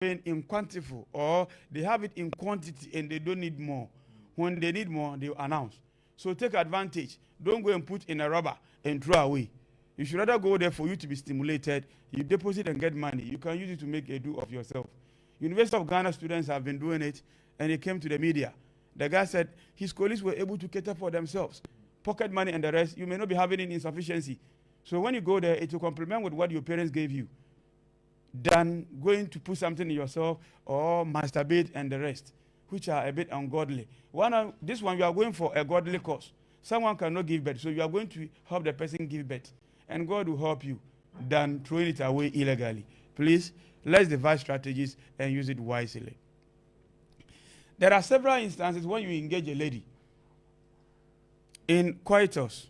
in quantifiable, or they have it in quantity and they don't need more. When they need more, they will announce. So take advantage. Don't go and put in a rubber and throw away. You should rather go there for you to be stimulated. You deposit and get money. You can use it to make a do of yourself. University of Ghana students have been doing it, and they came to the media. The guy said his colleagues were able to cater for themselves. Pocket money and the rest, you may not be having any insufficiency. So when you go there, it will complement with what your parents gave you, than going to put something in yourself or masturbate and the rest, which are a bit ungodly. This one, you are going for a godly cause. Someone cannot give birth, so you are going to help the person give birth. And God will help you than throwing it away illegally. Please, let's devise strategies and use it wisely. There are several instances when you engage a lady in coitus.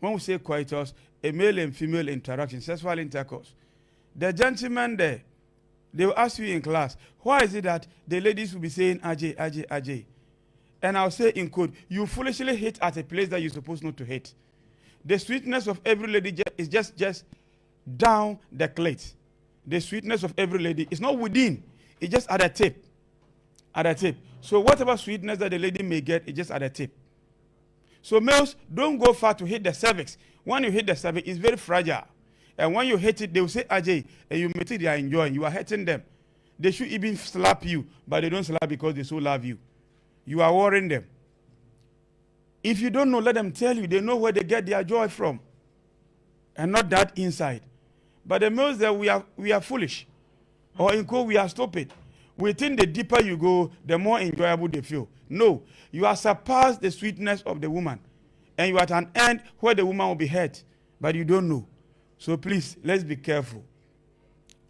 When we say coitus, a male and female interaction, sexual intercourse. The gentleman there, they will ask you in class, why is it that the ladies will be saying Ajay, Ajay, Ajay? And I'll say in code, you foolishly hit at a place that you're supposed not to hit. The sweetness of every lady is just down the clit. The sweetness of every lady is not within, it's just at the tip. At the tip. So whatever sweetness that the lady may get is just at the tip. So males, don't go far to hit the cervix. When you hit the cervix, it's very fragile. And when you hit it, they will say Ajay, and you may think they are enjoying. You are hurting them. They should even slap you, but they don't slap because they so love you. You are worrying them. If you don't know, let them tell you. They know where they get their joy from. And not that inside. But the males that we are foolish. Or in quote, we are stupid. We think the deeper you go, the more enjoyable they feel. No. You are surpassed the sweetness of the woman. And you are at an end where the woman will be hurt. But you don't know. So please, let's be careful.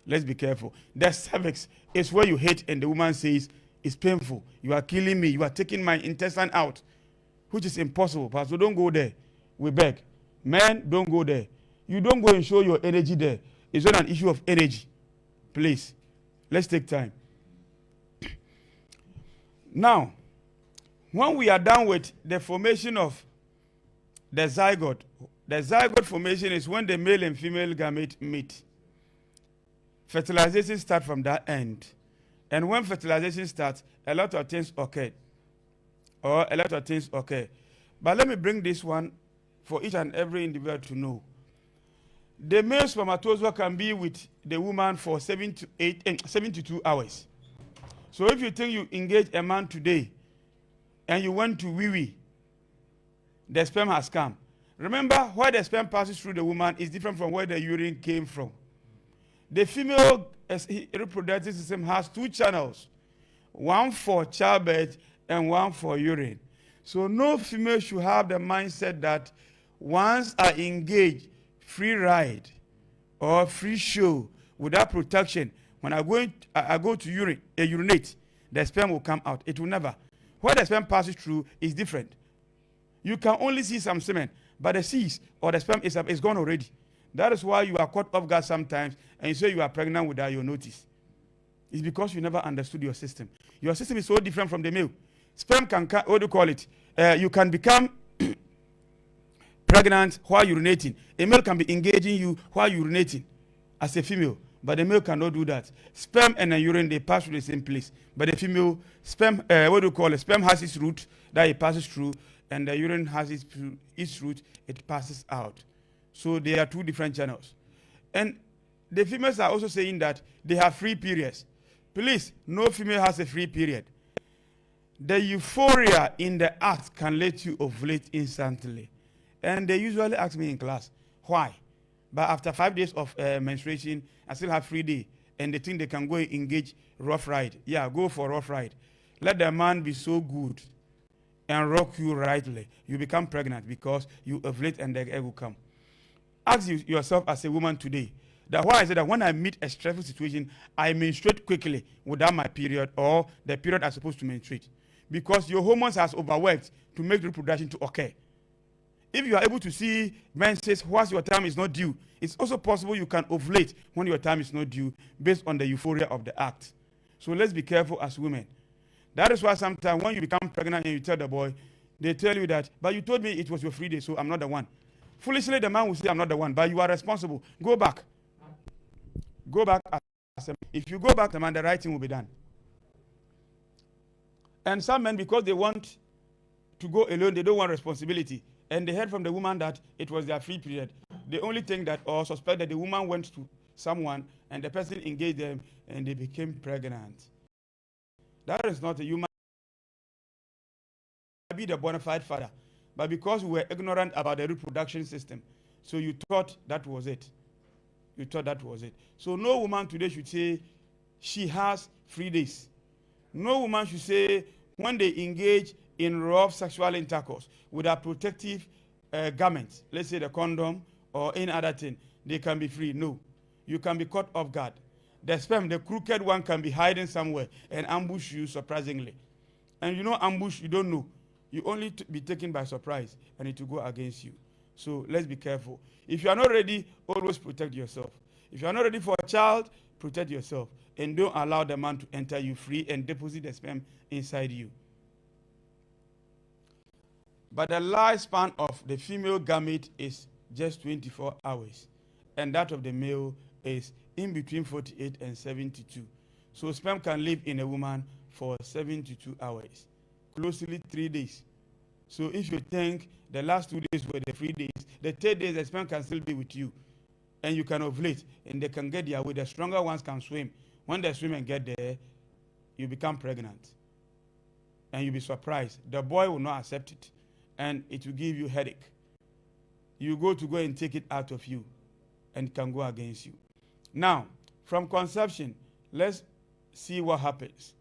Let's be careful. The cervix is where you hate and the woman says, it's painful. You are killing me. You are taking my intestine out. Which is impossible. Pastor, don't go there. We beg. Men, don't go there. You don't go and show your energy there. It's not an issue of energy. Please, let's take time. Now, when we are done with the formation of the zygote formation is when the male and female gamete meet. Fertilization starts from that end. And when fertilization starts, a lot of things occur. But let me bring this one for each and every individual to know. The male spermatozoa can be with the woman for 72 hours. So if you think you engage a man today and you went to wee-wee, the sperm has come. Remember, where the sperm passes through the woman is different from where the urine came from. The female reproductive system has two channels, one for childbirth and one for urine. So no female should have the mindset that once I engage free ride or free show without protection, when I go to urinate, the sperm will come out. It will never. Where the sperm passes through is different. You can only see some semen, but the cyst or the sperm is gone already. That is why you are caught off guard sometimes and you say you are pregnant without your notice. It's because you never understood your system. Your system is so different from the male. Sperm can, what do you call it? You can become pregnant while urinating. A male can be engaging you while urinating as a female, but the male cannot do that. Sperm and the urine, they pass through the same place. But the female, sperm, what do you call it? Sperm has its route that it passes through, and the urine has its route, it passes out. So they are two different channels. And the females are also saying that they have free periods. Please, no female has a free period. The euphoria in the act can let you ovulate instantly. And they usually ask me in class, why? But after 5 days of menstruation, I still have free day. And they think they can go and engage rough ride. Yeah, go for rough ride. Let the man be so good and rock you rightly. You become pregnant because you ovulate and the egg will come. Ask yourself as a woman today, that why is it that when I meet a stressful situation, I menstruate quickly without my period or the period I'm supposed to menstruate? Because your hormones has overworked to make reproduction to occur. If you are able to see menses whilst your time is not due, it's also possible you can ovulate when your time is not due based on the euphoria of the act. So let's be careful as women. That is why sometimes when you become pregnant and you tell the boy, they tell you that, but you told me it was your free day, so I'm not the one. Foolishly, the man will say, I'm not the one, but you are responsible. Go back. Go back If you go back to the man, the right thing will be done. And some men, because they want to go alone, they don't want responsibility. And they heard from the woman that it was their free period. They only think that or suspect that the woman went to someone and the person engaged them and they became pregnant. That is not a human. Be the bona fide father. But because we were ignorant about the reproduction system, so you thought that was it. You thought that was it. So no woman today should say she has 3 days. No woman should say when they engage in rough sexual intercourse with a protective garment, let's say the condom or any other thing, they can be free. No. You can be caught off guard. The sperm, the crooked one, can be hiding somewhere and ambush you surprisingly. And you know ambush, you don't know. You only be taken by surprise and it will go against you. So let's be careful. If you are not ready, always protect yourself. If you are not ready for a child, protect yourself. And don't allow the man to enter you free and deposit the sperm inside you. But the lifespan of the female gamete is just 24 hours. And that of the male is in between 48 and 72. So sperm can live in a woman for 72 hours. Closely 3 days. So if you think the last 2 days were the 3 days, the 3rd day the sperm can still be with you. And you can ovulate. And they can get their way. The stronger ones can swim. When they swim and get there, you become pregnant. And you'll be surprised. The boy will not accept it. And it will give you headache. You go and take it out of you. And it can go against you. Now, from conception, let's see what happens.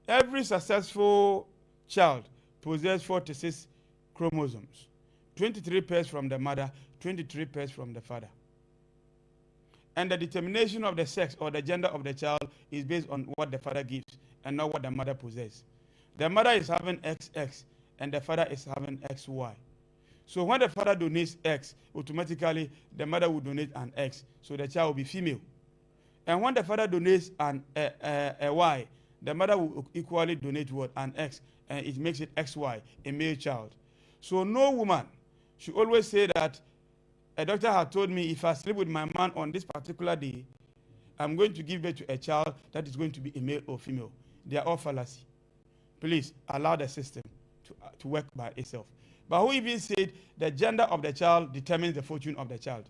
Every successful child possesses 46 chromosomes. 23 pairs from the mother, 23 pairs from the father. And the determination of the sex or the gender of the child is based on what the father gives and not what the mother possesses. The mother is having XX and the father is having XY. So when the father donates X, automatically the mother will donate an X. So the child will be female. And when the father donates a Y, the mother will equally donate what? An X. And it makes it XY, a male child. So no woman should always say that a doctor had told me if I sleep with my man on this particular day, I'm going to give birth to a child that is going to be a male or female. They are all fallacy. Please allow the system to work by itself. But who even said the gender of the child determines the fortune of the child?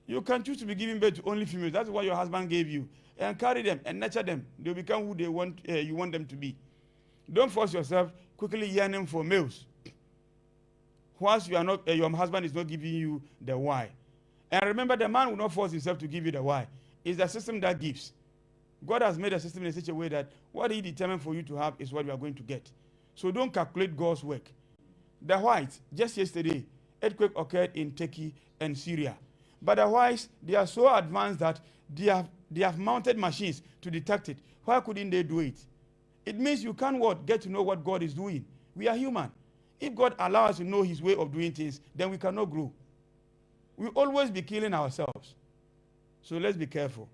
You can choose to be giving birth to only females. That's what your husband gave you. And carry them and nurture them. They'll become who they want, you want them to be. Don't force yourself quickly yearning for males. Once you are not, your husband is not giving you the Y. And remember, the man will not force himself to give you the Y. It's the system that gives. God has made a system in such a way that what he determined for you to have is what you are going to get. So don't calculate God's work. The whites, just yesterday, earthquake occurred in Turkey and Syria. But the whites, they are so advanced that they have mounted machines to detect it. Why couldn't they do it? It means you can't get to know what God is doing. We are human. If God allows us to know his way of doing things, then we cannot grow. We'll always be killing ourselves. So let's be careful.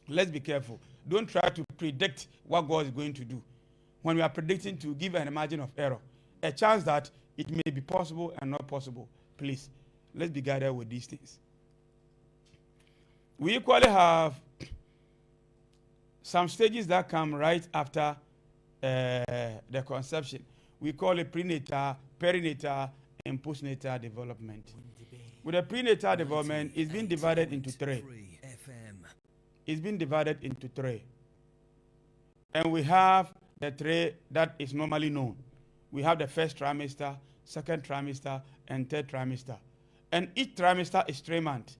Let's be careful. Don't try to predict what God is going to do. When we are predicting, to give an margin of error, a chance that it may be possible and not possible. Please, let's be guided with these things. We equally have some stages that come right after the conception. We call it prenatal, perinatal, and postnatal development. With the prenatal development, it's been divided into 3. It's been divided into 3. And we have the 3 that is normally known. We have the first trimester, second trimester, and third trimester. And each trimester is 3 months.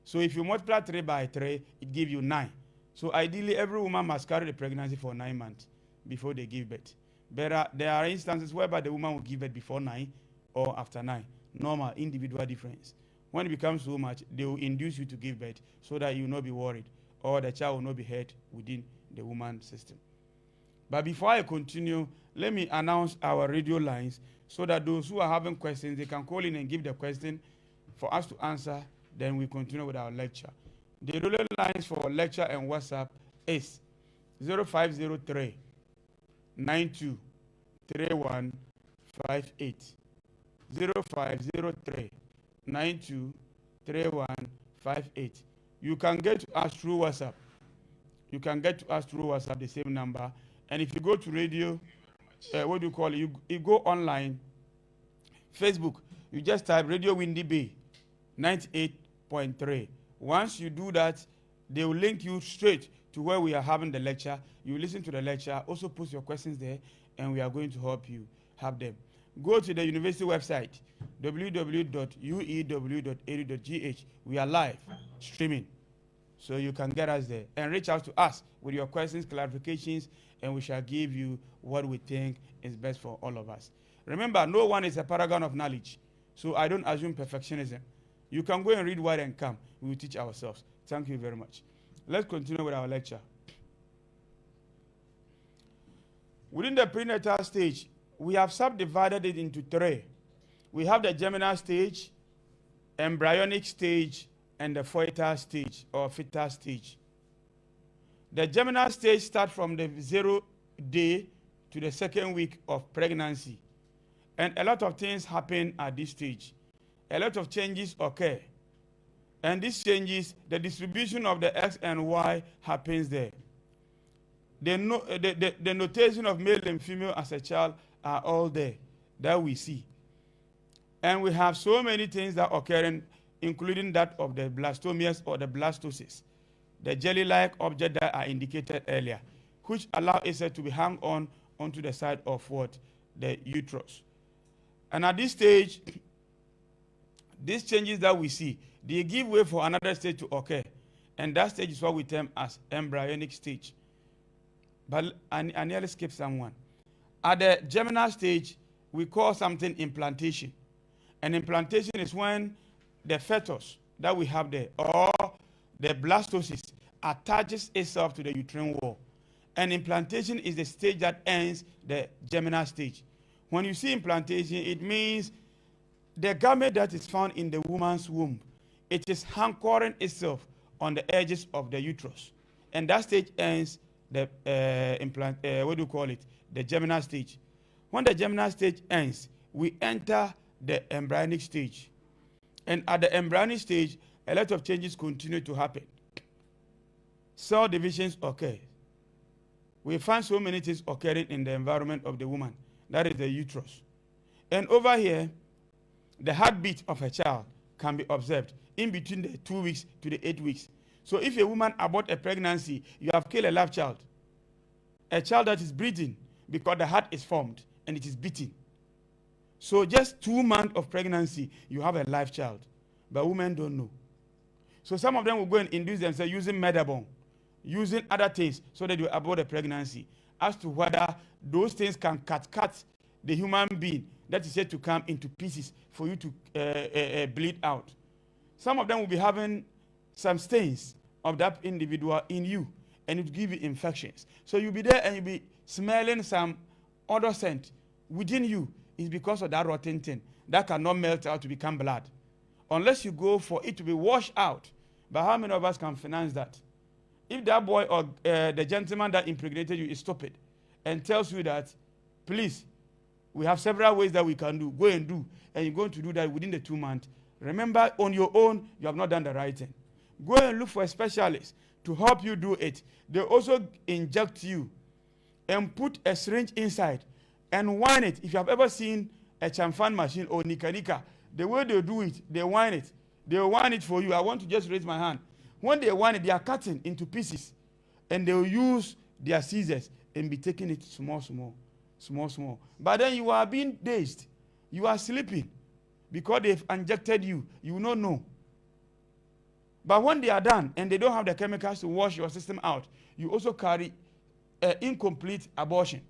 So if you multiply 3 by 3, it gives you 9. So ideally, every woman must carry the pregnancy for 9 months before they give birth. But there are instances whereby the woman will give birth before 9 or after 9. Normal, individual difference. When it becomes so much, they will induce you to give birth so that you will not be worried or the child will not be hurt within the woman's system. But before I continue, let me announce our radio lines so that those who are having questions, they can call in and give the question for us to answer. Then we continue with our lecture. The radio lines for lecture and WhatsApp is 0503 92 3158. 0503 92 3158. You can get to us through WhatsApp You can get to us through WhatsApp, the same number. And if you go to radio, what do you call it? You go online, Facebook, you just type Radio WINNEBA 98.3. Once you do that, they will link you straight to where we are having the lecture. You listen to the lecture, also post your questions there, and we are going to help you have them. Go to the university website, www.uew.edu.gh. We are live streaming, so you can get us there. And reach out to us with your questions, clarifications, and we shall give you what we think is best for all of us. Remember, no one is a paragon of knowledge, so I don't assume perfectionism. You can go and read Word and come. We will teach ourselves. Thank you very much. Let's continue with our lecture. Within the prenatal stage, we have subdivided it into three. We have the germinal stage, embryonic stage, and the FOETAL stage or fetal stage. The germinal stage starts from the 0 day to the 2nd week of pregnancy. And a lot of things happen at this stage. A lot of changes occur. And these changes, the distribution of the X and Y happens there. The notation of male and female as a child are all there that we see. And we have so many things that are occurring, including that of the blastomeres or the blastocysts, the jelly-like object that I indicated earlier, which allow itself to be hung on onto the side of what? The uterus. And at this stage, these changes that we see, they give way for another stage to occur. And that stage is what we term as embryonic stage. But I nearly skipped someone. At the germinal stage, we call something implantation. And implantation is when the fetus that we have there, or the blastocyst, attaches itself to the uterine wall. And implantation is the stage that ends the germinal stage. When you see implantation, it means the gamete that is found in the woman's womb, it is anchoring itself on the edges of the uterus. And that stage ends the the germinal stage. When the germinal stage ends, we enter the embryonic stage. And at the embryonic stage, a lot of changes continue to happen. Cell divisions occur. We find so many things occurring in the environment of the woman, that is the uterus. And over here, the heartbeat of a child can be observed in between the 2 weeks to the 8 weeks. So if a woman abort a pregnancy, you have killed a live child. A child that is breathing because the heart is formed and it is beating. So just 2 months of pregnancy, you have a live child. But women don't know. So some of them will go and induce themselves using Medabone, using other things so that they abort a pregnancy. As to whether those things can cut the human being that is yet to come into pieces for you to bleed out. Some of them will be having some stains of that individual in you, and it will give you infections. So you'll be there and you'll be smelling some other scent within you. It's because of that rotten thing that cannot melt out to become blood. Unless you go for it to be washed out. But how many of us can finance that? If that boy or the gentleman that impregnated you is stupid and tells you that, please, we have several ways that we can do, go and do, and you're going to do that within the 2 months, remember, on your own, you have not done the right thing. Go and look for a specialist to help you do it. They also inject you and put a syringe inside and wind it. If you have ever seen a chamfan machine or nika, the way they do it, they wind it. They wind it for you. I want to just raise my hand. When they wind it, they are cutting into pieces, and they will use their scissors and be taking it small. But then you are being dazed. You are sleeping because they've injected you. You will not know. But when they are done and they don't have the chemicals to wash your system out, you also carry incomplete abortion.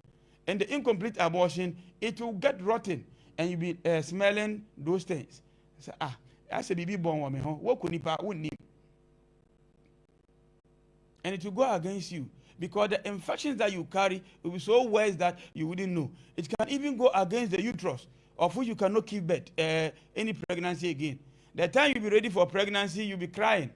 And the incomplete abortion, it will get rotten and you'll be smelling those things. So, I said, baby born woman, what could you? And it will go against you because the infections that you carry will be so worse that you wouldn't know. It can even go against the uterus, of which you cannot keep birth, any pregnancy again. The time you'll be ready for pregnancy, you'll be crying.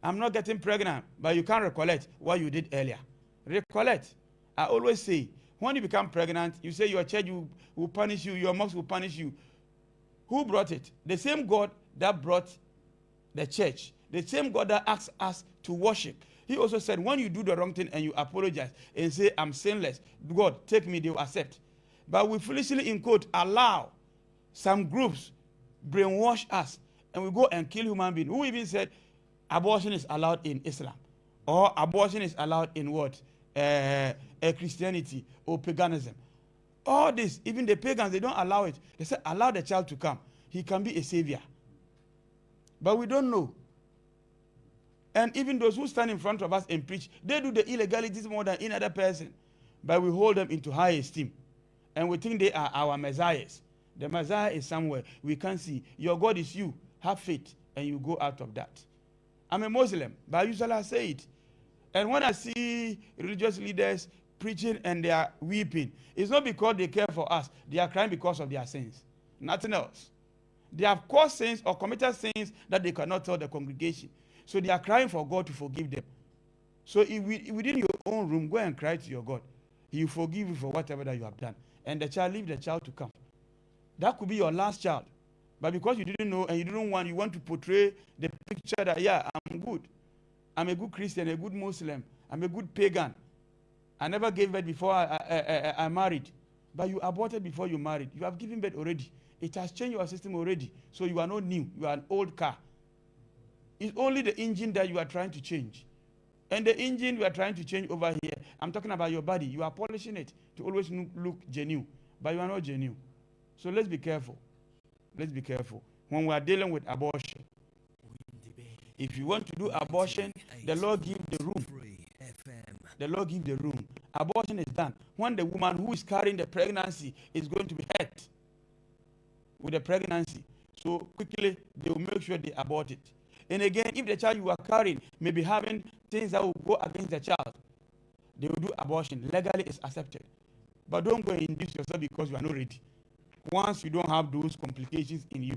I'm not getting pregnant, but you can't recollect what you did earlier. Recollect. I always say, when you become pregnant, you say your church will punish you, your mosque will punish you. Who brought it? The same God that brought the church. The same God that asks us to worship. He also said, when you do the wrong thing and you apologize and say, I'm sinless, God, take me, they will accept. But we foolishly, in quote, allow some groups brainwash us and we go and kill human beings. Who even said abortion is allowed in Islam? Or abortion is allowed in what? Christianity or paganism. All this, even the pagans, they don't allow it. They say, allow the child to come. He can be a savior. But we don't know. And even those who stand in front of us and preach, they do the illegalities more than any other person. But we hold them into high esteem. And we think they are our messiahs. The Messiah is somewhere we can't see. Your God is you. Have faith and you go out of that. I'm a Muslim, but I usually say it. And when I see religious leaders preaching and they are weeping, it's not because they care for us. They are crying because of their sins. Nothing else. They have caused sins or committed sins that they cannot tell the congregation. So they are crying for God to forgive them. So if within your own room, go and cry to your God. He will forgive you for whatever that you have done. And the child, leave the child to come. That could be your last child. But because you didn't know and you want to portray the picture that, yeah, I'm good. I'm a good Christian, a good Muslim. I'm a good pagan. I never gave birth before I married. But you aborted before you married. You have given birth already. It has changed your system already. So you are not new. You are an old car. It's only the engine that you are trying to change. And the engine we are trying to change over here, I'm talking about your body. You are polishing it to always look genuine. But you are not genuine. So let's be careful. Let's be careful. When we are dealing with abortion, if you want to do abortion, the Lord gives the room. The Lord gives the room. Abortion is done. When the woman who is carrying the pregnancy is going to be hurt with the pregnancy, so quickly they will make sure they abort it. And again, if the child you are carrying may be having things that will go against the child, they will do abortion. Legally, it's accepted. But don't go and induce yourself because you are not ready. Once you don't have those complications in you,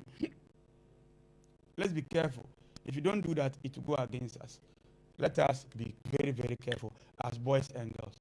let's be careful. If you don't do that, it will go against us. Let us be very, very careful as boys and girls.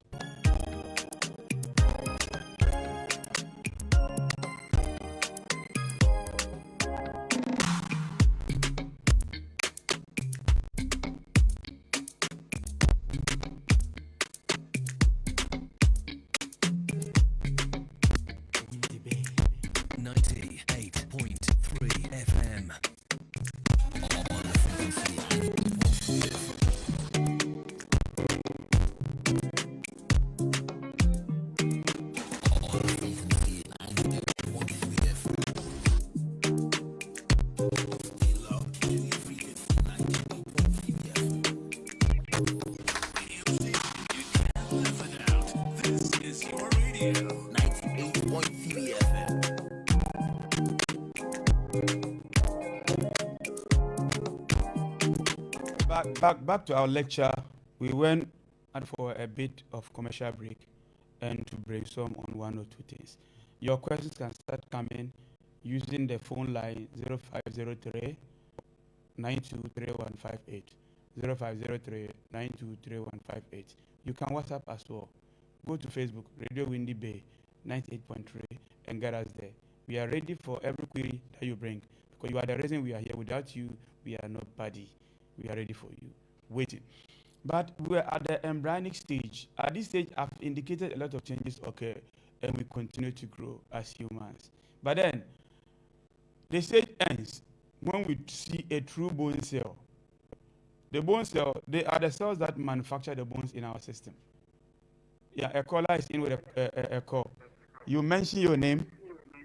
Back to our lecture. We went for a bit of commercial break and to brainstorm on one or two things. Your questions can start coming using the phone line 0503 923158. 0503 923158. You can WhatsApp as well. Go to Facebook, Radio Windy Bay 98.3, and get us there. We are ready for every query that you bring because you are the reason we are here. Without you, we are nobody. We are ready for you. Waiting. But we're at the embryonic stage. At this stage, I've indicated a lot of changes occur and we continue to grow as humans. But then, the stage ends when we see a true bone cell. The bone cell, they are the cells that manufacture the bones in our system. Yeah, a caller is in with a call. You mention your name,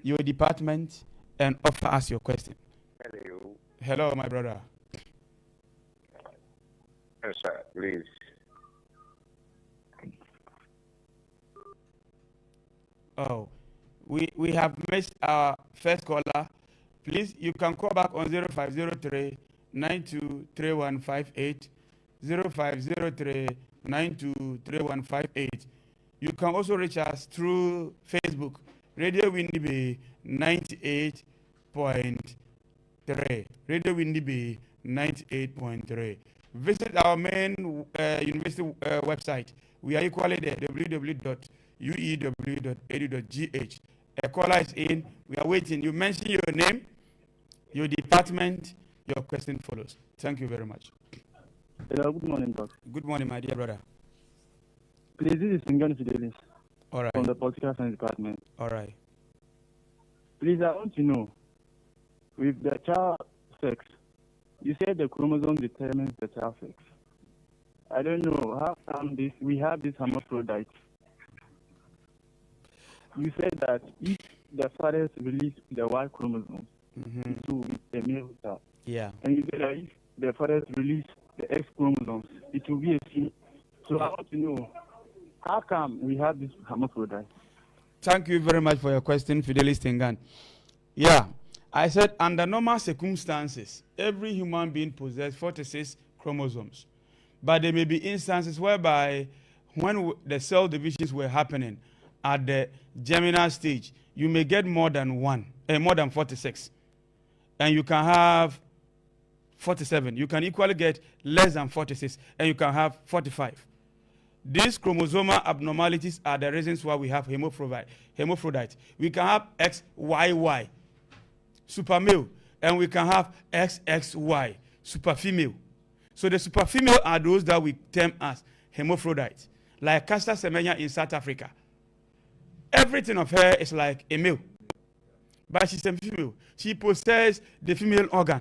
your department, and offer us your question. Hello. Hello, my brother. Yes, sir, please. Oh, we have missed our first caller. Please, you can call back on 0503 923158. 0503 923158. You can also reach us through Facebook, Radio Windy Bay 98.3. Radio Windy Bay 98.3. Visit our main university website. We are equally there, www.uew.edu.gh. A caller is in. We are waiting. You mention your name, your department, your question follows. Thank you very much. Hello, good morning, Doc. Good morning, my dear brother. Please, this is Singani Fidelis All right. from the Political Science Department. All right. Please, I want to know, with the child sex, you said the chromosome determines the child sex. I don't know how come we have this hermaphrodite. You said that if the fathers release the Y chromosome, it will be a male child. Yeah. And you said that if the fathers release the X chromosomes, it will be a female. So I want to know, how come we have this hermaphrodite? Thank you very much for your question, Fidelis Tengan. Yeah, I said under normal circumstances, every human being possesses 46 chromosomes. But there may be instances whereby when the cell divisions were happening at the germinal stage, you may get more than 46. And you can have 47. You can equally get less than 46, and you can have 45. These chromosomal abnormalities are the reasons why we have hermaphrodite. We can have XYY, super male, and we can have XXY, super female. So the super female are those that we term as hermaphrodite, like Caster Semenya in South Africa. Everything of her is like a male, but she's a female. She possesses the female organ.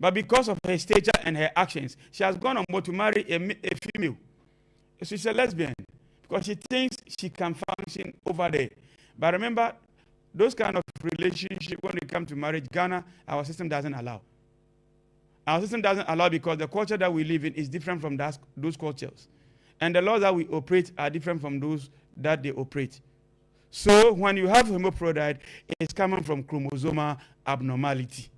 But because of her stature and her actions, she has gone on board to marry a female. So she's a lesbian because she thinks she can function over there. But remember, those kind of relationships, when it comes to marriage, Ghana, our system doesn't allow. Our system doesn't allow because the culture that we live in is different from those cultures. And the laws that we operate are different from those that they operate. So when you have hermaphrodite, it's coming from chromosomal abnormality,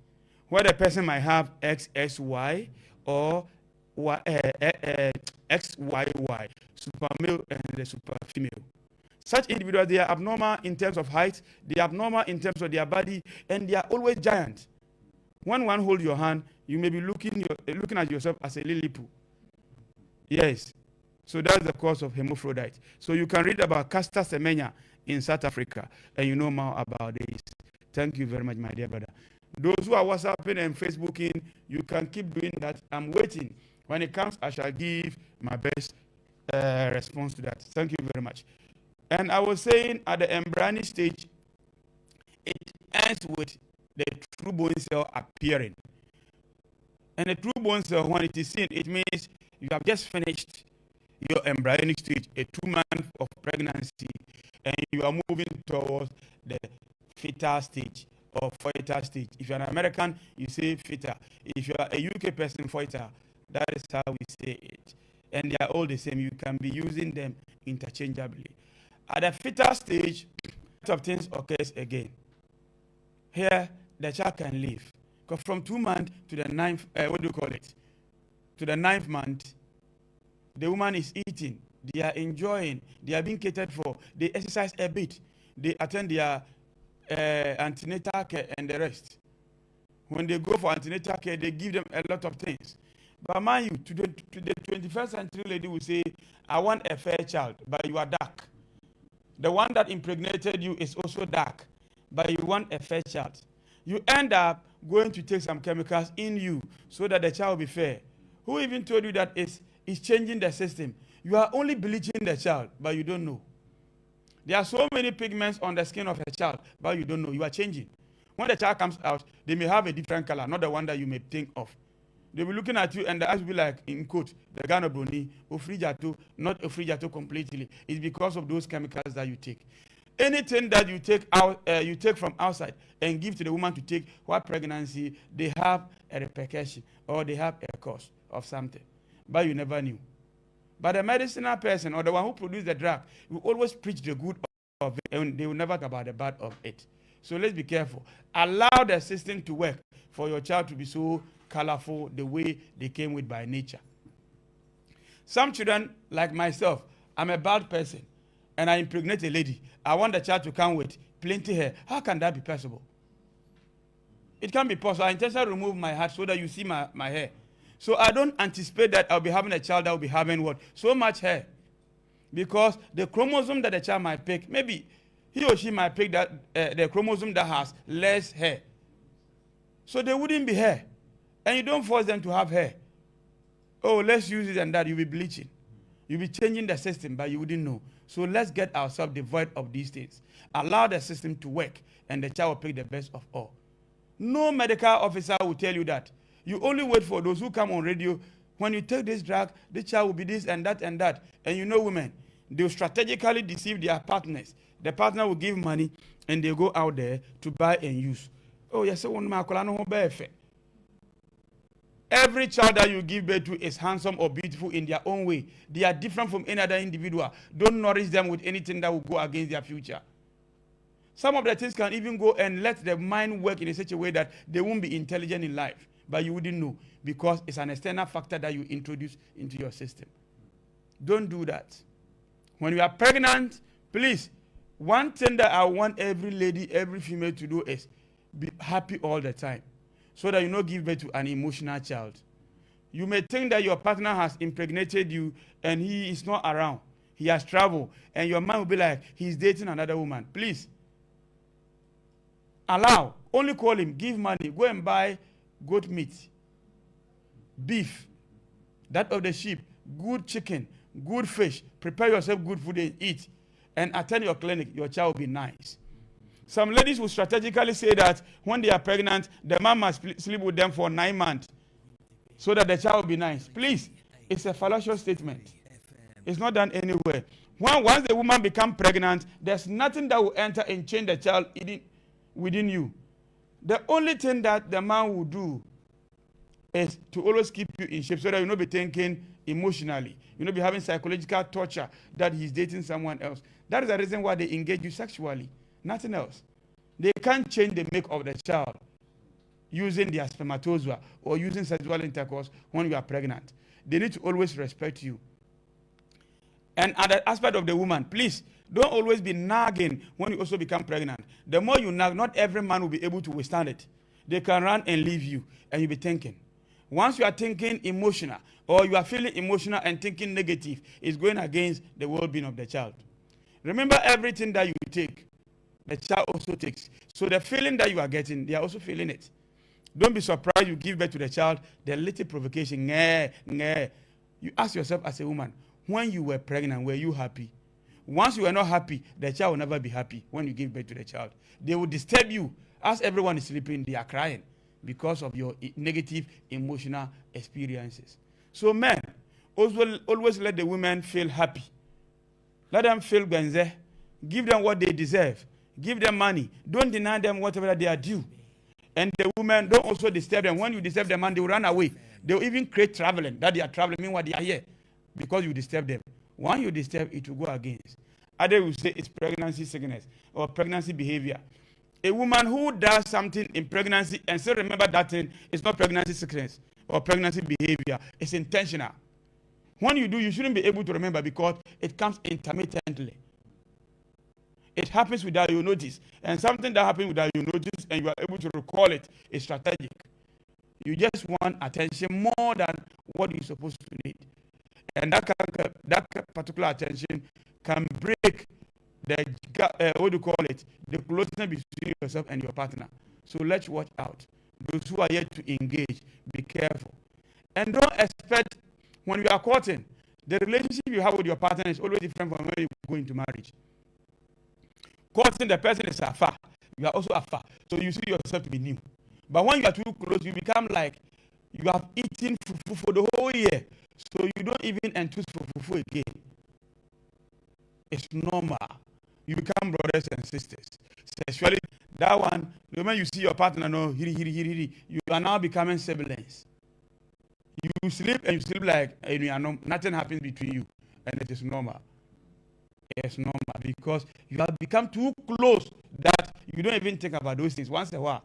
where the person might have XXY or XYY, super male and the super female. Such individuals, they are abnormal in terms of height, they are abnormal in terms of their body, and they are always giant. When one holds your hand, you may be looking at yourself as a lily pool. Yes. So that's the cause of hermaphrodite. So you can read about Caster Semenya in South Africa, and you know more about this. Thank you very much, my dear brother. Those who are WhatsApping and Facebooking, you can keep doing that. I'm waiting. When it comes, I shall give my best response to that. Thank you very much. And I was saying at the embryonic stage, it ends with the true bone cell appearing. And the true bone cell, when it is seen, it means you have just finished your embryonic stage, a 2 months of pregnancy, and you are moving towards the fetal stage or FOETAL stage. If you're an American, you say fetal. If you're a UK person, FOETAL. That is how we say it. And they are all the same. You can be using them interchangeably. At the fetal stage, a lot of things occurs again. Here, the child can live. Because from 2 months to the 9th, to the 9th month, the woman is eating. They are enjoying. They are being catered for. They exercise a bit. They attend their antenatal care and the rest. When they go for antenatal care, they give them a lot of things. But mind you, to the 21st century lady will say, I want a fair child, but you are dark. The one that impregnated you is also dark, but you want a fair child. You end up going to take some chemicals in you so that the child will be fair. Who even told you that it's changing the system? You are only bleaching the child, but you don't know. There are so many pigments on the skin of a child, but you don't know. You are changing. When the child comes out, they may have a different color, not the one that you may think of. They'll be looking at you and the eyes will be like, in quote, the Ghana Bruni, Ofrijato, not Ofrijato completely. It's because of those chemicals that you take. Anything that you take out, you take from outside and give to the woman to take while pregnancy, they have a repercussion or they have a cause of something. But you never knew. But the medicinal person or the one who produced the drug will always preach the good of it and they will never talk about the bad of it. So let's be careful. Allow the system to work for your child to be so colorful the way they came with by nature. Some children, like myself, I'm a bad person and I impregnate a lady. I want the child to come with plenty hair. How can that be possible? It can be possible. I intentionally remove my hat so that you see my hair. So I don't anticipate that I'll be having a child that will be having what? So much hair. Because the chromosome that the child might pick, maybe he or she might pick that the chromosome that has less hair. So they wouldn't be hair. And you don't force them to have hair. Oh, let's use it and that. You'll be bleaching. You'll be changing the system, but you wouldn't know. So let's get ourselves devoid of these things. Allow the system to work, and the child will pick the best of all. No medical officer will tell you that. You only wait for those who come on radio. When you take this drug, the child will be this and that and that. And you know women, they will strategically deceive their partners. The partner will give money, and they go out there to buy and use. Oh, yes, every child that you give birth to is handsome or beautiful in their own way. They are different from any other individual. Don't nourish them with anything that will go against their future. Some of the things can even go and let the mind work in such a way that they won't be intelligent in life. But you wouldn't know because it's an external factor that you introduce into your system. Don't do that. When you are pregnant, please, one thing that I want every lady, every female to do is be happy all the time, so that you don't give birth to an emotional child. You may think that your partner has impregnated you and he is not around. He has traveled, and your mind will be like, he's dating another woman. Please, allow. Only call him, give money, go and buy goat meat, beef, that of the sheep, good chicken, good fish. Prepare yourself good food and eat. And attend your clinic. Your child will be nice. Some ladies will strategically say that when they are pregnant, the man must sleep with them for 9 months so that the child will be nice. Please, it's a fallacious statement. It's not done anywhere. Once the woman becomes pregnant, there's nothing that will enter and change the child within you. The only thing that the man will do is to always keep you in shape so that you not be thinking emotionally. You not be having psychological torture that he's dating someone else. That is the reason why they engage you sexually. Nothing else. They can't change the make of the child using their spermatozoa or using sexual intercourse when you are pregnant. They need to always respect you. And at the aspect of the woman, please, don't always be nagging when you also become pregnant. The more you nag, not every man will be able to withstand it. They can run and leave you, and you'll be thinking. Once you are thinking emotional, or you are feeling emotional and thinking negative, it's going against the well-being of the child. Remember, everything that you take, the child also takes. So the feeling that you are getting, they are also feeling it. Don't be surprised you give birth to the child, the little provocation, You ask yourself as a woman, when you were pregnant, were you happy? Once you are not happy, the child will never be happy when you give birth to the child. They will disturb you. As everyone is sleeping, they are crying because of your negative emotional experiences. So men, always let the women feel happy. Let them feel benze. Give them what they deserve. Give them money. Don't deny them whatever they are due. And the women, don't also disturb them. When you disturb them, man, they will run away. They will even create traveling, that they are traveling, meanwhile they are here, because you disturb them. When you disturb, it will go against. Others will say it's pregnancy sickness or pregnancy behavior. A woman who does something in pregnancy and still remember that thing, it's not pregnancy sickness or pregnancy behavior. It's intentional. When you do, you shouldn't be able to remember because it comes intermittently. It happens without you notice. And something that happens without you notice and you are able to recall it is strategic. You just want attention more than what you're supposed to need. And that particular attention can break the closeness between yourself and your partner. So let's watch out. Those who are yet to engage, be careful. And don't expect, when you are courting, the relationship you have with your partner is always different from when you go into marriage. Courting, the person is afar. You are also afar. So you see yourself to be new. But when you are too close, you become like you have eaten fufu for the whole year. So you don't even enthuse for fufu again. It's normal. You become brothers and sisters. Sexually, that one, the moment you see your partner, no, you are now becoming siblings. You sleep and you sleep like nothing happens between you. And it is normal. It's normal because you have become too close that you don't even think about those things once in a while.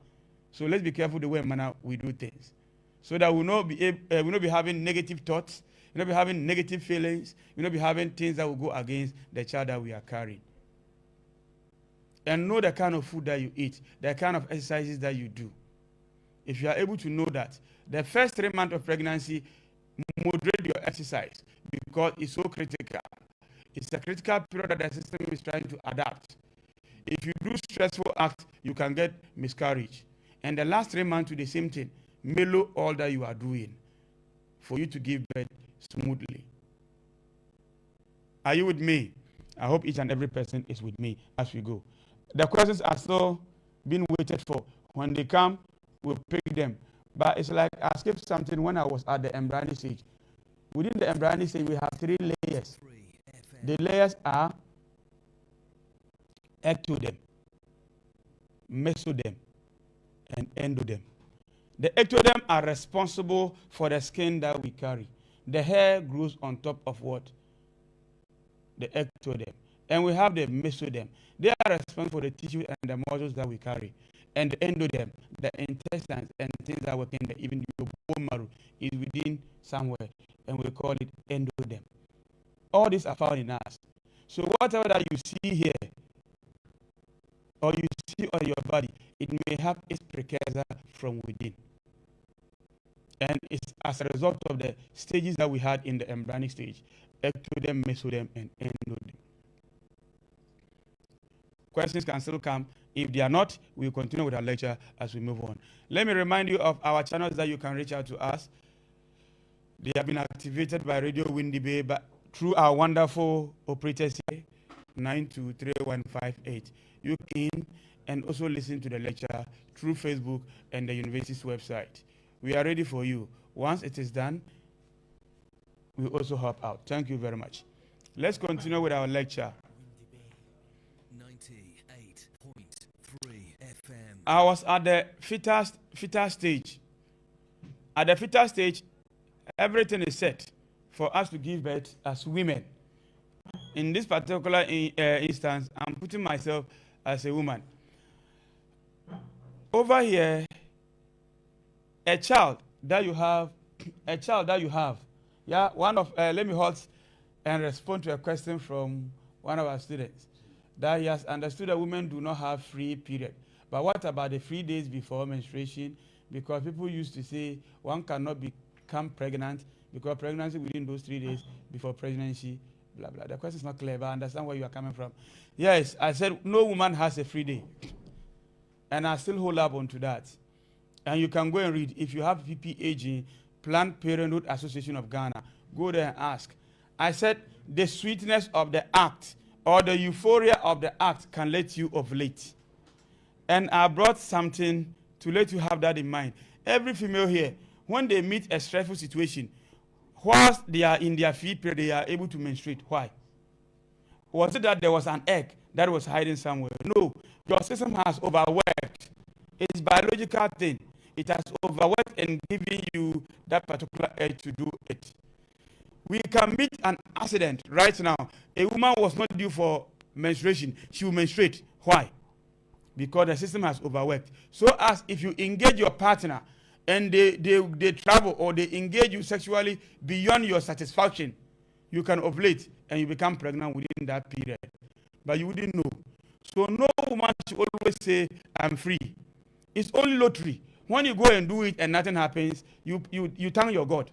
So let's be careful the way we do things, so that we'll not be having negative thoughts, we'll not be having negative feelings, we'll not be having things that will go against the child that we are carrying. And know the kind of food that you eat, the kind of exercises that you do. If you are able to know that, the first 3 months of pregnancy, moderate your exercise because it's so critical. It's a critical period that the system is trying to adapt. If you do stressful acts, you can get miscarriage. And the last 3 months, do the same thing. Mellow all that you are doing. for you to give birth smoothly. Are you with me? I hope each and every person is with me as we go. The questions are still being waited for. When they come, we'll pick them. But it's like I skipped something when I was at the embryonic stage. Within the embryonic stage, we have 3 layers. The layers are ectodem, mesodem, and endodem. The ectodem are responsible for the skin that we carry. The hair grows on top of what? The ectodem. And we have the mesodem. They are responsible for the tissue and the muscles that we carry. And the endodem, the intestines and things that work in even your bone marrow is within somewhere, and we call it endodem. All these are found in us. So whatever that you see here, or you see on your body, it may have its precursor from within. And it's as a result of the stages that we had in the embryonic stage: ectodem, mesodem, and endodem. Questions can still come. If they are not, we'll continue with our lecture as we move on. Let me remind you of our channels that you can reach out to us. They have been activated by Radio WINNEBA, but through our wonderful operators here, 9231158. You can and also listen to the lecture through Facebook and the university's website. We are ready for you. Once it is done, we also help out. Thank you very much. Let's continue with our lecture. 98.3 FM. I was at the fetal stage. At the fetal stage, everything is set for us to give birth as women. In this particular instance, I'm putting myself as a woman. Over here, a child that you have, yeah, let me hold and respond to a question from one of our students, that he has understood that women do not have free period. But what about the 3 days before menstruation? Because people used to say one cannot become pregnant because pregnancy within those 3 days before pregnancy, blah, blah. The question is not clear, but I understand where you are coming from. Yes, I said no woman has a free day. And I still hold up onto that. And you can go and read. If you have PPAG, Planned Parenthood Association of Ghana, go there and ask. I said the sweetness of the act or the euphoria of the act can let you ovulate. And I brought something to let you have that in mind. Every female here, when they meet a stressful situation, whilst they are in their free period, they are able to menstruate. Why? Was it that there was an egg that was hiding somewhere? No. Your system has overworked. It's a biological thing. It has overworked and given you that particular egg to do it. We can meet an accident right now. A woman was not due for menstruation. She will menstruate. Why? Because the system has overworked. So as if you engage your partner and they travel or they engage you sexually beyond your satisfaction, you can ovulate and you become pregnant within that period. But you wouldn't know. So no woman should always say, I'm free. It's only lottery. When you go and do it and nothing happens, you thank your God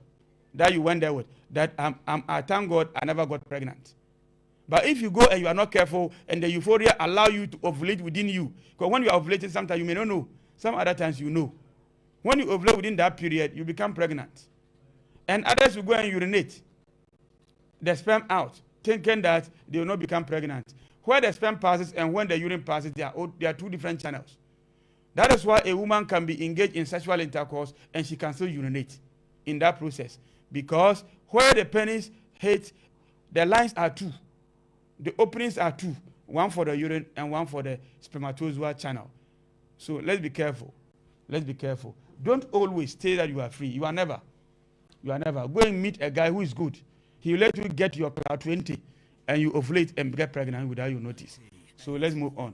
that you went there with. That I thank God I never got pregnant. But if you go and you are not careful and the euphoria allow you to ovulate within you, because when you are ovulating, sometimes you may not know. Some other times you know. When you ovulate within that period, you become pregnant. And others will go and urinate the sperm out, thinking that they will not become pregnant. Where the sperm passes and when the urine passes, they are 2 different channels. That is why a woman can be engaged in sexual intercourse and she can still urinate in that process. Because where the penis hits, the lines are 2. The openings are 2. One for the urine and one for the spermatozoa channel. So let's be careful. Let's be careful. Don't always say that you are free. You are never. You are never. Go and meet a guy who is good. He will let you get your cloud 20 and you ovulate and get pregnant without you notice. So let's move on.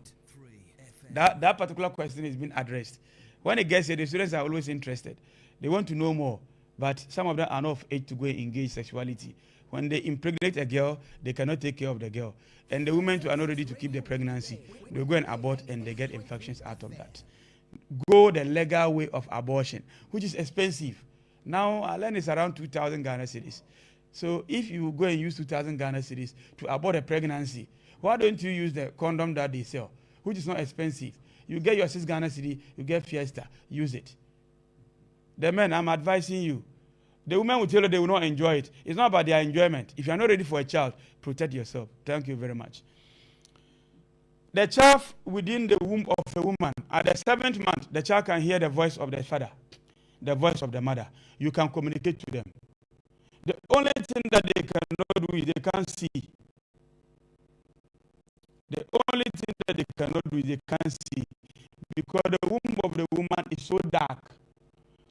That particular question is being addressed. When it gets here, the students are always interested. They want to know more. But some of them are not of age to go and engage sexuality. When they impregnate a girl, they cannot take care of the girl. And the women too are not ready to keep the pregnancy. They go and abort and they get infections out of that. Go the legal way of abortion, which is expensive. Now, I learned it's around 2,000 Ghana cedis. So if you go and use 2,000 Ghana cedis to abort a pregnancy, why don't you use the condom that they sell, which is not expensive? You get your 6 Ghana cedi, you get Fiesta, use it. The men, I'm advising you, The women will tell you they will not enjoy it. It's not about their enjoyment. If you are not ready for a child, protect yourself. Thank you very much. The child within the womb of a woman, at the 7th month, the child can hear the voice of the father, the voice of the mother. You can communicate to them. The only thing that they cannot do is they can't see. The only thing that they cannot do is they can't see, because the womb of the woman is so dark.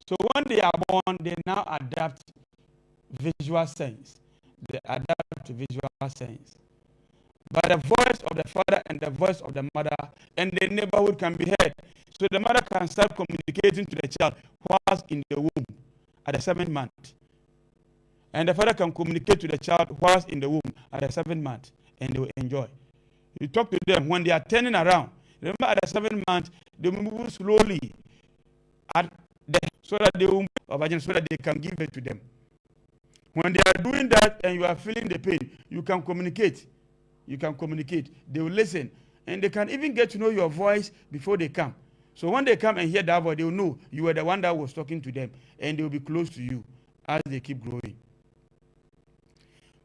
So when they are born, they now adapt visual sense. They adapt to visual sense. But the voice of the father and the voice of the mother and the neighborhood can be heard. So the mother can start communicating to the child whilst in the womb at the 7th month. And the father can communicate to the child whilst in the womb at the 7th month, and they will enjoy. You talk to them when they are turning around. Remember, at the 7th month, they move slowly so that they will so that they can give it to them. When they are doing that and you are feeling the pain, you can communicate. You can communicate. They will listen, and they can even get to know your voice before they come. So when they come and hear that voice, they will know you were the one that was talking to them, and they will be close to you as they keep growing.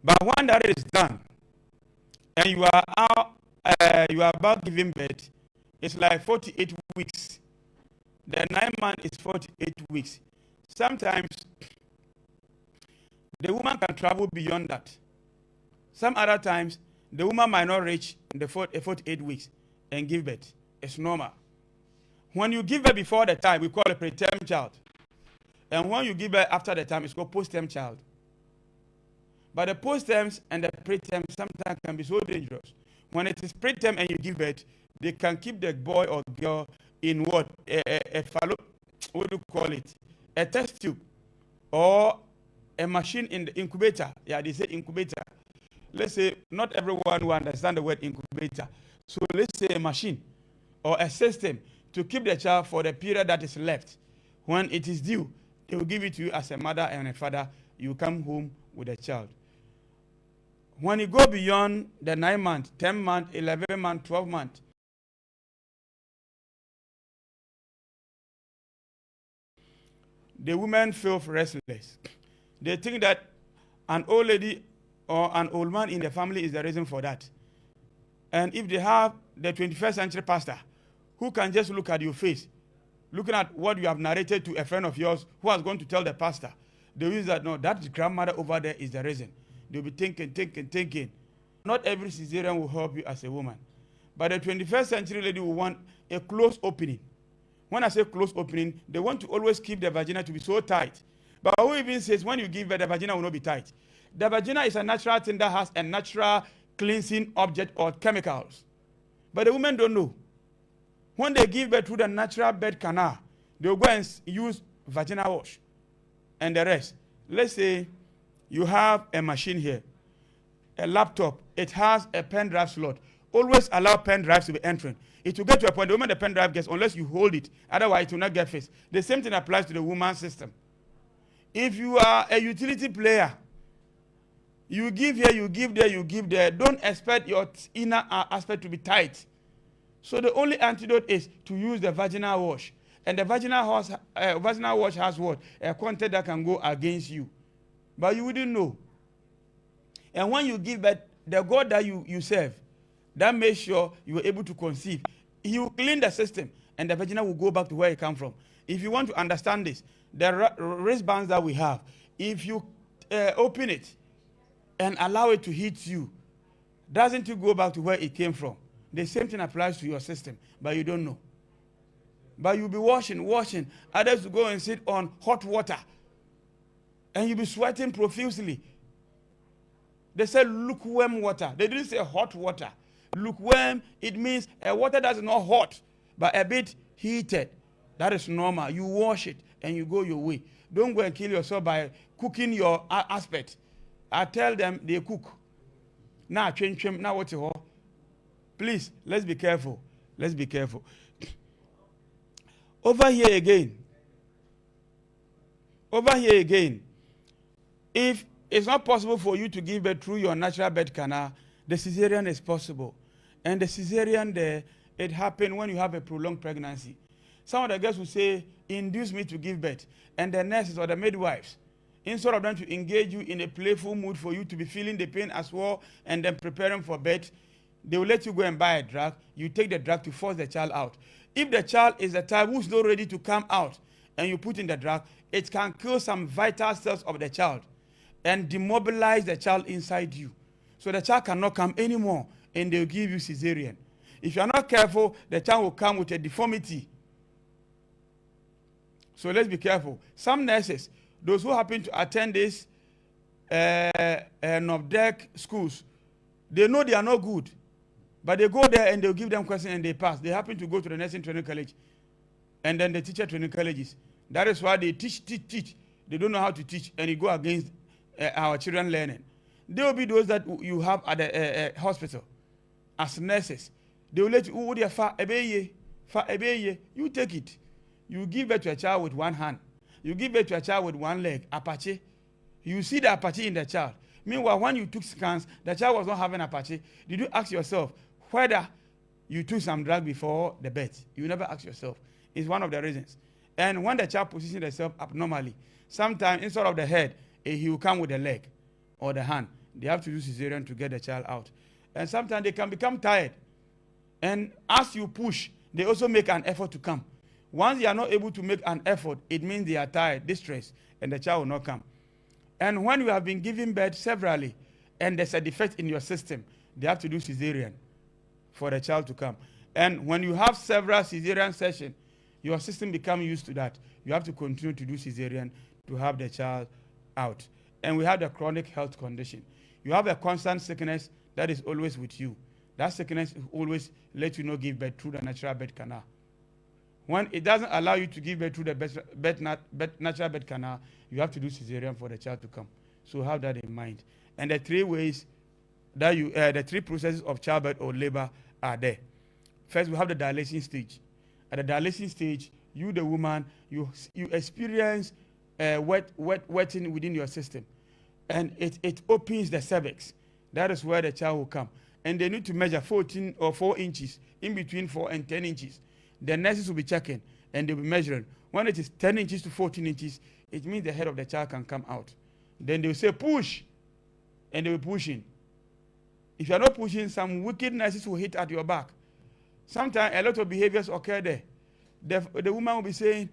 But when that is done, and you are about giving birth, it's like 48 weeks. The 9 months is 48 weeks. Sometimes the woman can travel beyond that. Some other times, the woman might not reach the 48 weeks and give birth. It's normal. When you give birth before the time, we call it preterm child. And when you give birth after the time, it's called postterm child. But the postterms and the preterm sometimes can be so dangerous. When it is preterm and you give birth, they can keep the boy or girl in what? What do you call it? A test tube or a machine in the incubator. Yeah, they say incubator. Let's say not everyone will understand the word incubator. So let's say a machine or a system to keep the child for the period that is left. When it is due, they will give it to you as a mother and a father. You come home with a child. When you go beyond the 9 months, 10 months, 11 months, 12 months, the women feel restless. They think that an old lady or an old man in the family is the reason for that. And if they have the 21st century pastor who can just look at your face, looking at what you have narrated to a friend of yours who has gone to tell the pastor, they use that, no, that grandmother over there is the reason. They'll be thinking. Not every cesarean will help you as a woman. But the 21st century lady will want a close opening. When I say close opening, they want to always keep the vagina to be so tight. But who even says when you give birth, the vagina will not be tight? The vagina is a natural thing that has a natural cleansing object or chemicals. But the women don't know. When they give birth through the natural birth canal, they'll go and use vaginal wash and the rest. Let's say you have a machine here, a laptop. It has a pen drive slot. Always allow pen drives to be entering. It will get to a point, the moment the pen drive gets, unless you hold it, otherwise it will not get fixed. The same thing applies to the woman's system. If you are a utility player, you give here, you give there, you give there. Don't expect your inner aspect to be tight. So the only antidote is to use the vaginal wash. And the vaginal wash has what? A content that can go against you. But you wouldn't know. And when you give birth, the God that you serve, that makes sure you are able to conceive. He will clean the system, and the vagina will go back to where it came from. If you want to understand this, the wristbands that we have, if you open it and allow it to hit you, doesn't it go back to where it came from? The same thing applies to your system, but you don't know. But you'll be washing. Others will go and sit on hot water, and you'll be sweating profusely. They said lukewarm water. They didn't say hot water. Lukewarm, it means a water that's not hot, but a bit heated. That is normal. You wash it and you go your way. Don't go and kill yourself by cooking your aspect. I tell them they cook. Now, now what's it? Please, let's be careful. Let's be careful. Over here again, if it's not possible for you to give birth through your natural birth canal, the cesarean is possible. And the cesarean there, it happens when you have a prolonged pregnancy. Some of the girls will say, induce me to give birth. And the nurses or the midwives, instead of them to engage you in a playful mood for you to be feeling the pain as well and then preparing for birth, they will let you go and buy a drug. You take the drug to force the child out. If the child is the type who's not ready to come out and you put in the drug, it can kill some vital cells of the child and demobilize the child inside you. So the child cannot come anymore and they'll give you cesarean. If you're not careful, the child will come with a deformity. So let's be careful. Some nurses, those who happen to attend these NOVDEC schools, they know they are not good. But they go there and they'll give them questions and they pass. They happen to go to the nursing training college and then the teacher training colleges. That is why they teach. They don't know how to teach and you go against our children learning. They will be those that you have at the hospital as nurses. They will let you, you take it. You give birth to a child with one hand. You give birth to a child with one leg, Apache. You see the Apache in the child. Meanwhile, when you took scans, the child was not having Apache. Did you ask yourself whether you took some drug before the birth? You never ask yourself. It's one of the reasons. And when the child positions itself abnormally, sometimes instead of the head, he will come with the leg or the hand. They have to use cesarean to get the child out. And sometimes they can become tired. And as you push, they also make an effort to come. Once they are not able to make an effort, it means they are tired, distressed, and the child will not come. And when you have been giving birth severally, and there's a defect in your system, they have to do cesarean for the child to come. And when you have several cesarean sessions, your system becomes used to that. You have to continue to do cesarean to have the child out. And we have the chronic health condition. You have a constant sickness that is always with you. That sickness always lets you not give birth through the natural birth canal. When it doesn't allow you to give birth through the natural birth canal, you have to do cesarean for the child to come. So have that in mind. And the three ways that the three processes of childbirth or labor are there. First, we have the dilation stage. At the dilation stage, you, the woman, you experience wetting within your system. And it opens the cervix. That is where the child will come. And they need to measure 14 or 4 inches, in between 4 and 10 inches. The nurses will be checking and they'll be measuring. When it is 10 inches to 14 inches, it means the head of the child can come out. Then they'll say push, and they'll be pushing. If you're not pushing, some wicked nurses will hit at your back. Sometimes a lot of behaviors occur there. The woman will be saying,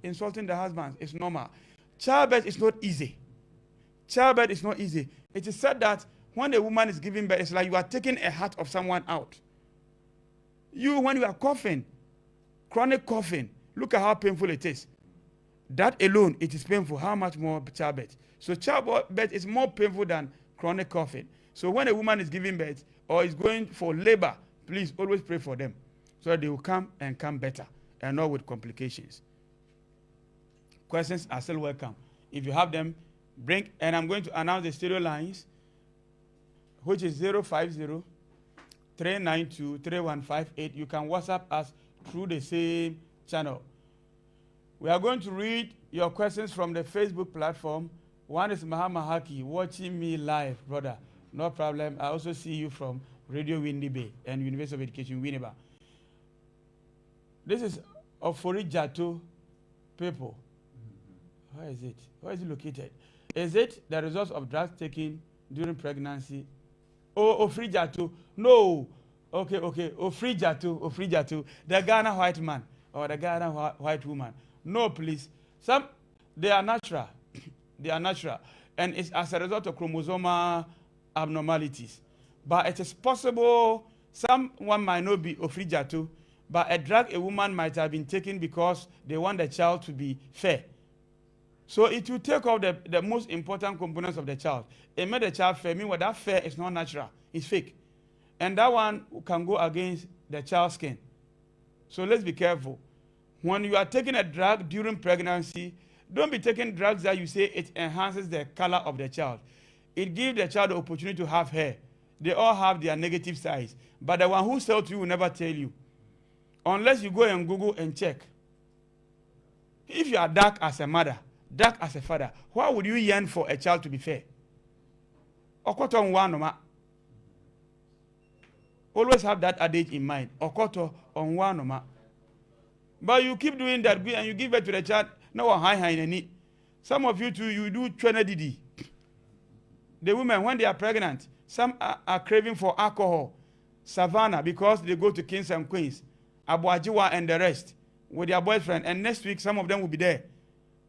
insulting the husband. It's normal. Childbirth is not easy. Childbirth is not easy. It is said that when a woman is giving birth, it's like you are taking a heart of someone out. When you are coughing, chronic coughing, look at how painful it is. That alone, it is painful. How much more childbirth? So childbirth is more painful than chronic coughing. So when a woman is giving birth or is going for labor, please always pray for them so that they will come and come better and not with complications. Questions are still welcome. If you have them, bring, and I'm going to announce the stereo lines, which is 050-392-3158. You can WhatsApp us through the same channel. We are going to read your questions from the Facebook platform. One is Mahama Haki, watching me live, brother. No problem. I also see you from Radio WINNEBA and University of Education, WINNEBA. This is Ofori-Jato people. Where is it? Where is it located? Is it the result of drugs taken during pregnancy? Oh, Ofori-Jato. No. Okay. Ofori-Jato. The Ghana white man or the Ghana white woman. No, please. They are natural. They are natural. And it's as a result of chromosomal abnormalities. But it is possible someone might not be Ofori-Jato, but a drug a woman might have been taken because they want the child to be fair. So it will take off the most important components of the child. It made the child fair. Meanwhile, that fair is not natural. It's fake. And that one can go against the child's skin. So let's be careful. When you are taking a drug during pregnancy, don't be taking drugs that you say it enhances the color of the child. It gives the child the opportunity to have hair. They all have their negative sides. But the one who sells to you will never tell you. Unless you go and Google and check. If you are dark as a mother, dark as a father, why would you yearn for a child to be fair? Okoto nwanoma. Always have that adage in mind. Okoto nwanoma. But you keep doing that and you give birth to the child, no one high in the knee. Some of you too, you do Trinidad. The women, when they are pregnant, some are craving for alcohol, savannah, because they go to kings and queens, Abuajiwa and the rest, with their boyfriend. And next week, some of them will be there.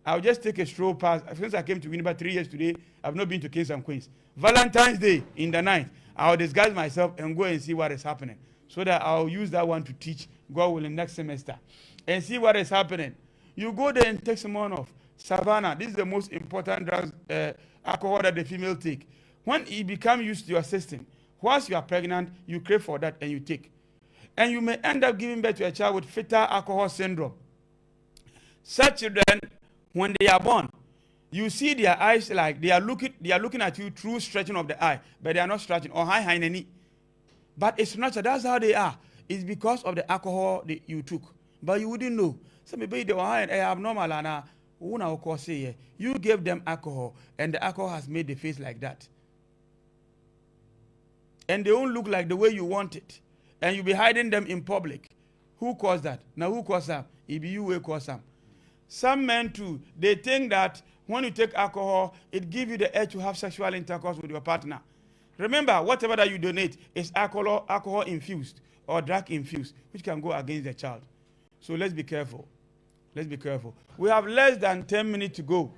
I'll just take a stroll past. Since I came to WINNEBA 3 years today, I've not been to kings and queens. Valentine's Day in the night, I'll disguise myself and go and see what is happening, so that I'll use that one to teach, God willing, next semester, and see what is happening. You go there and take some of savannah. This is the most important drug, alcohol that the female take. When it becomes used to your system, whilst you are pregnant, you crave for that and you take. And you may end up giving birth to a child with fetal alcohol syndrome. Such children, when they are born, you see their eyes like they are looking at you through stretching of the eye, but they are not stretching or high knee. But it's not. That's how they are. It's because of the alcohol that you took. But you wouldn't know. So maybe they were high and abnormal and you gave them alcohol, and the alcohol has made the face like that. And they won't look like the way you want it. And you'll be hiding them in public. Who caused that? Now who caused them? It be you who caused them. Some men too, they think that when you take alcohol, it gives you the urge to have sexual intercourse with your partner. Remember, whatever that you donate is alcohol infused or drug infused, which can go against the child. So let's be careful. Let's be careful. We have less than 10 minutes to go.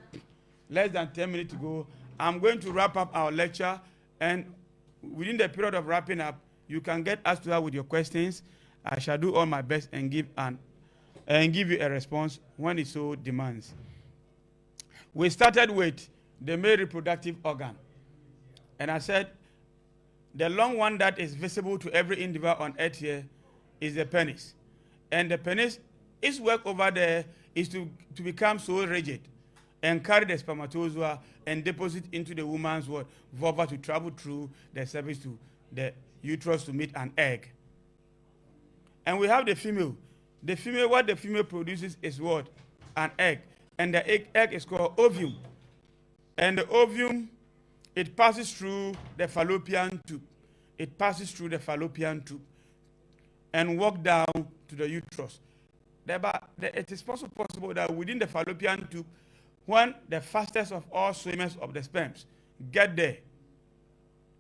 Less than 10 minutes to go. I'm going to wrap up our lecture, and within the period of wrapping up, you can get us to that with your questions. I shall do all my best and give you a response when it so demands. We started with the male reproductive organ. And I said the long one that is visible to every individual on earth here is the penis. And the penis, its work over there is to become so rigid and carry the spermatozoa and deposit into the woman's vulva to travel through the cervix to the uterus to meet an egg. And we have the female. The female, what the female produces is what? An egg. And the egg is called ovum. And the ovum, it passes through the fallopian tube. It passes through the fallopian tube and walk down to the uterus. It is possible that within the fallopian tube, when the fastest of all swimmers of the sperms get there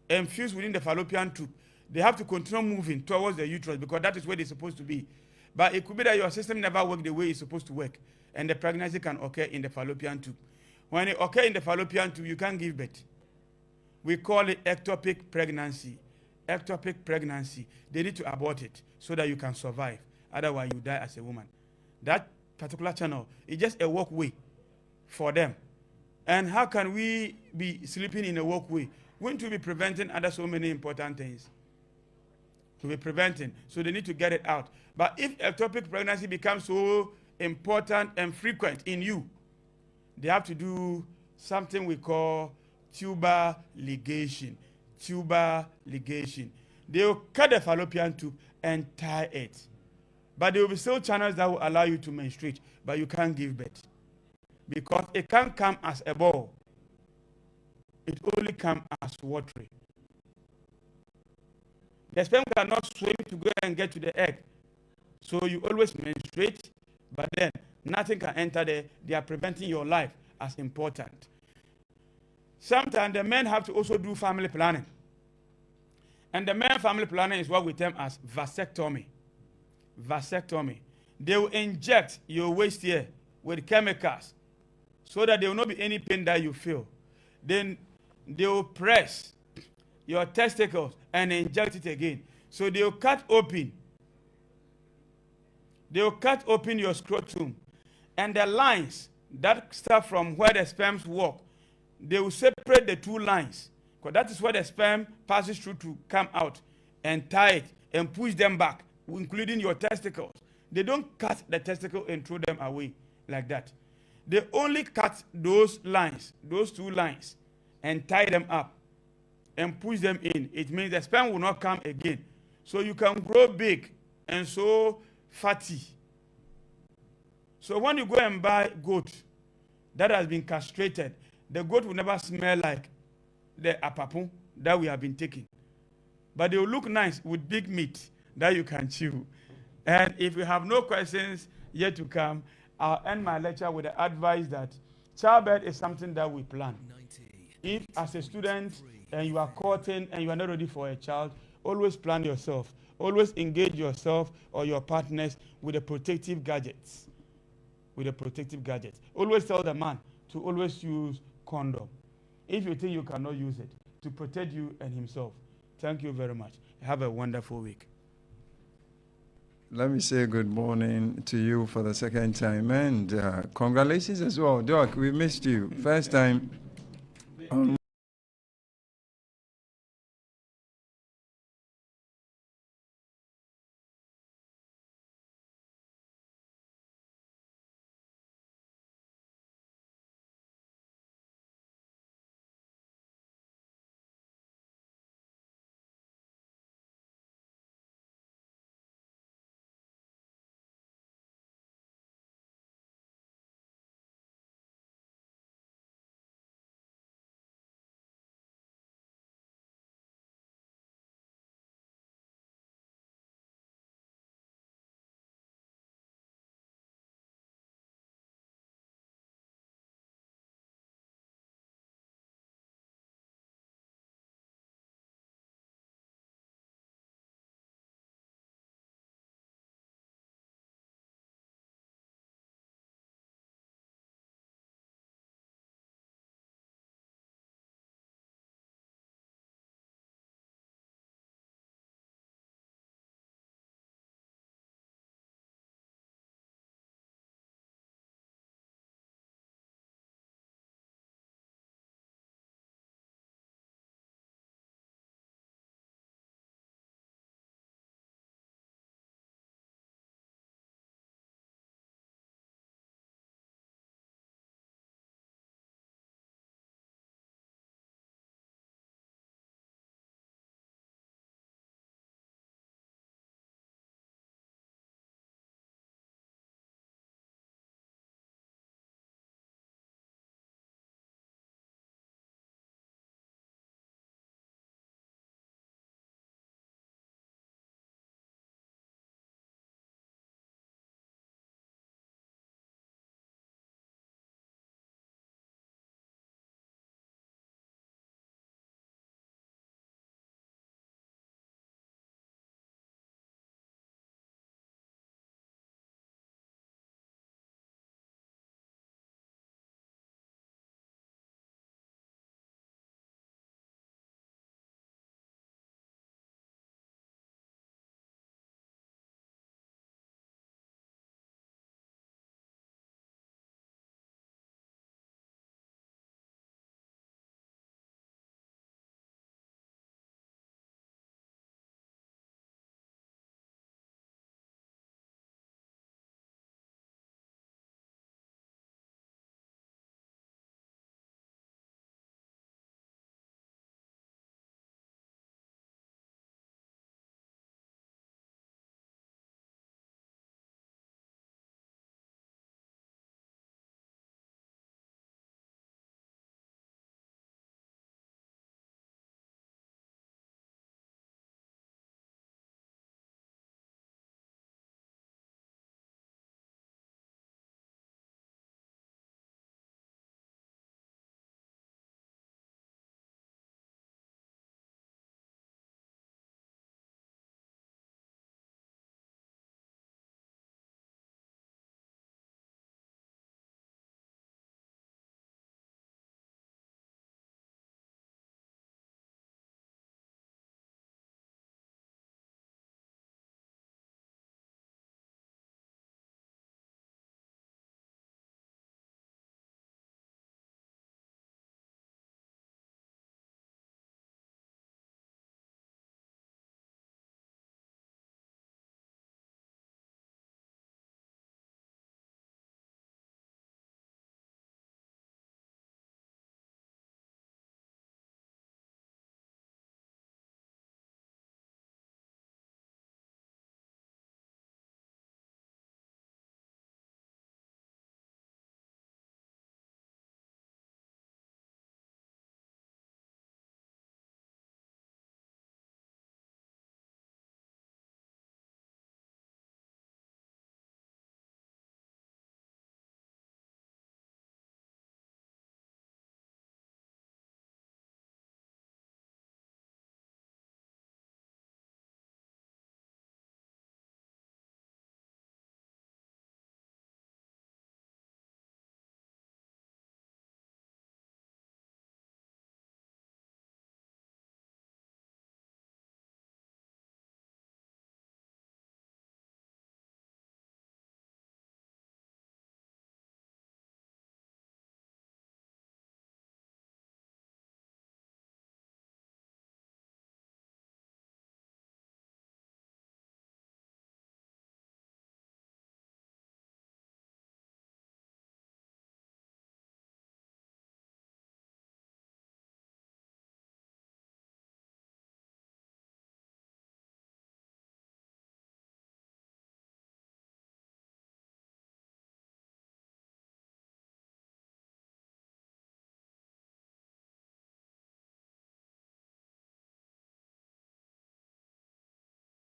and fuse within the fallopian tube, they have to continue moving towards the uterus because that is where they're supposed to be. But it could be that your system never works the way it's supposed to work, and the pregnancy can occur in the fallopian tube. When it occurs in the fallopian tube, you can't give birth. We call it ectopic pregnancy. Ectopic pregnancy. They need to abort it so that you can survive. Otherwise, you die as a woman. That particular channel is just a walkway for them. And how can we be sleeping in a walkway? We need to be preventing other so many important things. To be preventing. So they need to get it out. But if ectopic pregnancy becomes so important and frequent in you, they have to do something we call tuber ligation. Tuber ligation. They will cut the fallopian tube and tie it. But there will be still channels that will allow you to menstruate, but you can't give birth. Because it can't come as a ball. It only comes as watery. The sperm cannot swim to go and get to the egg. So you always menstruate, but then nothing can enter there. They are preventing your life as important. Sometimes the men have to also do family planning. And the men family planning is what we term as vasectomy. Vasectomy. They will inject your waist here with chemicals so that there will not be any pain that you feel. Then they will press your testicles and inject it again. So they will cut open. They will cut open your scrotum. And the lines that start from where the sperms walk, they will separate the two lines. Because that is where the sperm passes through to come out and tie it and push them back, including your testicles. They don't cut the testicle and throw them away like that. They only cut those lines, those two lines, and tie them up and push them in. It means the sperm will not come again. So you can grow big and so fatty. So when you go and buy goat that has been castrated, the goat will never smell like the apapun that we have been taking. But they will look nice with big meat that you can chew. And if you have no questions yet to come, I'll end my lecture with the advice that Childbirth is something that we plan. If as a student and you are courting and you are not ready for a child, always plan yourself. Always engage yourself or your partners with the protective gadgets. With the protective gadgets. Always tell the man to always use condom. If you think you cannot use it, to protect you and himself. Thank you very much. Have a wonderful week. Let me say good morning to you for the second time, and congratulations as well. Doc, we missed you. First time on